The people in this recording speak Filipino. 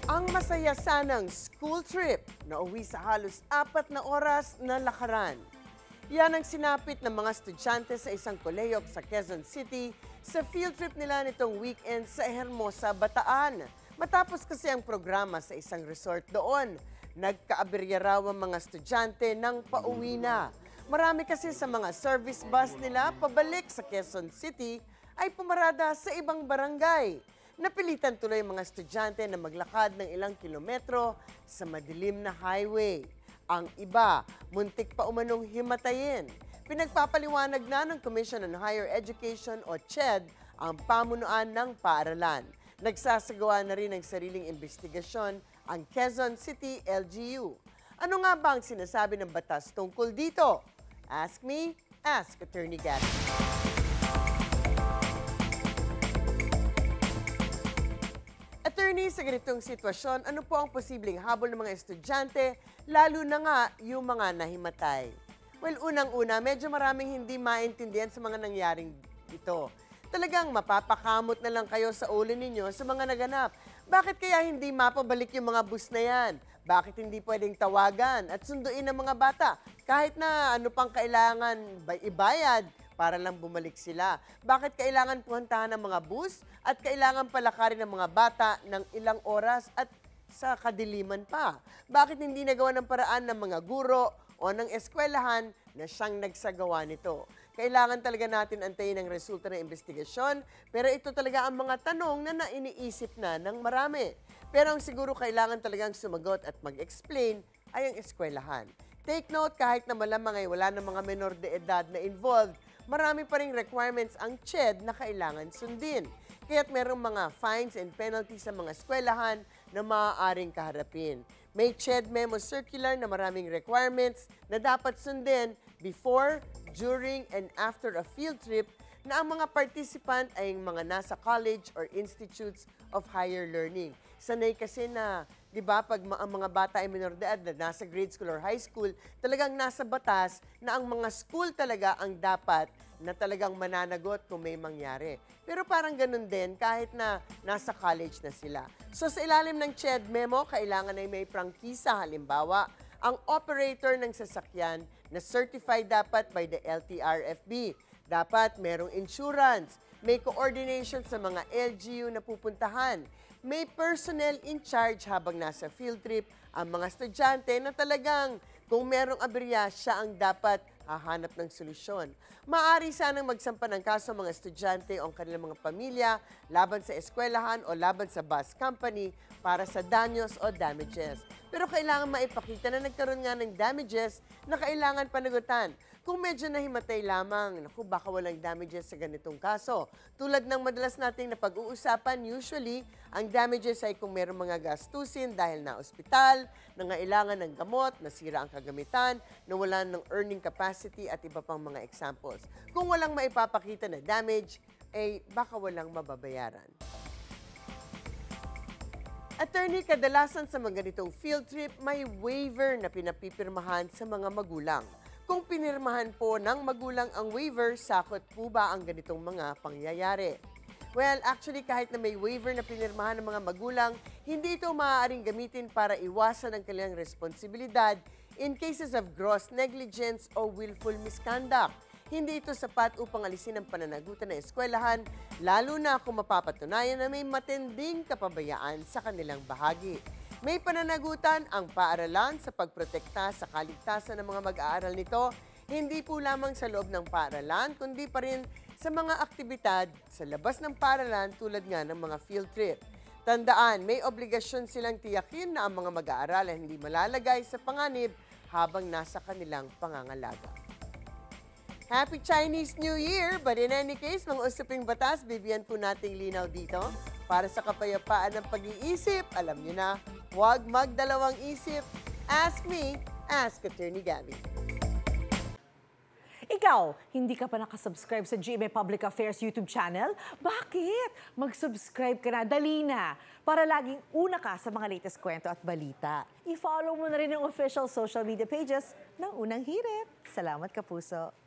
Ang masaya sanang school trip na uwi sa halos 4 na oras na lakaran. Yan ang sinapit ng mga estudyante sa isang kolehiyo sa Quezon City sa field trip nila nitong weekend sa Hermosa, Bataan. Matapos kasi ang programa sa isang resort doon, nagkaaberya raw ang mga estudyante ng pauwi na. Marami kasi sa mga service bus nila pabalik sa Quezon City ay pumarada sa ibang barangay. Napilitan tuloy ang mga estudyante na maglakad ng ilang kilometro sa madilim na highway. Ang iba, muntik pa umanong himatayin. Pinagpapaliwanag na ng Commission on Higher Education o CHED ang pamunuan ng paaralan. Nagsasagawa na rin ng sariling investigasyon ang Quezon City LGU. Ano nga ba ang sinasabi ng batas tungkol dito? Ask me, ask Attorney Gatti. Attorney, sa ganitong sitwasyon, ano po ang posibleng habol ng mga estudyante, lalo na nga yung mga nahimatay? Well, unang-una, medyo maraming hindi maintindihan sa mga nangyaring ito. Talagang mapapakamot na lang kayo sa ulo ninyo sa mga naganap. Bakit kaya hindi mapabalik yung mga bus na yan? Bakit hindi pwedeng tawagan at sunduin ng mga bata? Kahit na ano pang kailangan ibayad, para lang bumalik sila. Bakit kailangan puntahan ng mga bus at kailangan palakarin ng mga bata ng ilang oras at sa kadiliman pa? Bakit hindi nagawa ng paraan ng mga guro o ng eskwelahan na siyang nagsagawa nito? Kailangan talaga natin antayin ang resulta ng investigasyon, pero ito talaga ang mga tanong na iniisip na ng marami. Pero ang siguro kailangan talagang sumagot at mag-explain ay ang eskwelahan. Take note, kahit na malamang ay wala ng mga menor de edad na involved, marami pa ring requirements ang CHED na kailangan sundin. Kaya't merong mga fines and penalties sa mga eskwelahan na maaaring kaharapin. May CHED memo circular na maraming requirements na dapat sundin before, during, and after a field trip na ang mga participant ay mga nasa college or institutes of higher learning. Sanay kasi na, di ba, pag ang mga bata ay minor de edad na nasa grade school or high school, talagang nasa batas na ang mga school talaga ang dapat na talagang mananagot kung may mangyari. Pero parang ganun din kahit na nasa college na sila. So sa ilalim ng CHED memo, kailangan ay may prangkisa. Halimbawa, ang operator ng sasakyan na certified dapat by the LTRFB. Dapat merong insurance, may coordination sa mga LGU na pupuntahan, may personnel in charge habang nasa field trip ang mga estudyante na talagang kung merong aberya, siya ang dapat hahanap ng solusyon. Maaari sanang magsampa ng kaso ang mga estudyante o ang kanilang mga pamilya laban sa eskwelahan o laban sa bus company para sa danyos o damages. Pero kailangan maipakita na nagkaroon nga ng damages na kailangan panagutan. Kung medyo nahimatay lamang, naku, baka walang damages sa ganitong kaso. Tulad ng madalas nating napag-uusapan, usually, ang damages ay kung mayroong mga gastusin dahil na ospital, nangailangan ng gamot, nasira ang kagamitan, nawalan ng earning capacity at iba pang mga examples. Kung walang maipapakita na damage, ay baka walang mababayaran. Attorney, kadalasan sa mga ganitong field trip, may waiver na pinapipirmahan sa mga magulang. Kung pinirmahan po ng magulang ang waiver, sakot po ba ang ganitong mga pangyayari? Well, actually, kahit na may waiver na pinirmahan ng mga magulang, hindi ito maaaring gamitin para iwasan ang kanilang responsibilidad in cases of gross negligence o willful misconduct. Hindi ito sapat upang alisin ang pananagutan ng eskwelahan, lalo na kung mapapatunayan na may matinding kapabayaan sa kanilang bahagi. May pananagutan ang paaralan sa pagprotekta sa kaligtasan ng mga mag-aaral nito, hindi po lamang sa loob ng paaralan, kundi pa rin sa mga aktibidad sa labas ng paaralan tulad nga ng mga field trip. Tandaan, may obligasyon silang tiyakin na ang mga mag-aaral ay hindi malalagay sa panganib habang nasa kanilang pangangalaga. Happy Chinese New Year! But in any case, mga usaping batas, bibigyan po nating linaw dito. Para sa kapayapaan ng pag-iisip, alam nyo na, huwag magdalawang isip. Ask me, ask Attorney Gabby. Ikaw, hindi ka pa nakasubscribe sa GMA Public Affairs YouTube channel? Bakit? Mag-subscribe ka na, dali na, para laging una ka sa mga latest kwento at balita. I-follow mo na rin ang official social media pages ng Unang Hirit. Salamat, Kapuso.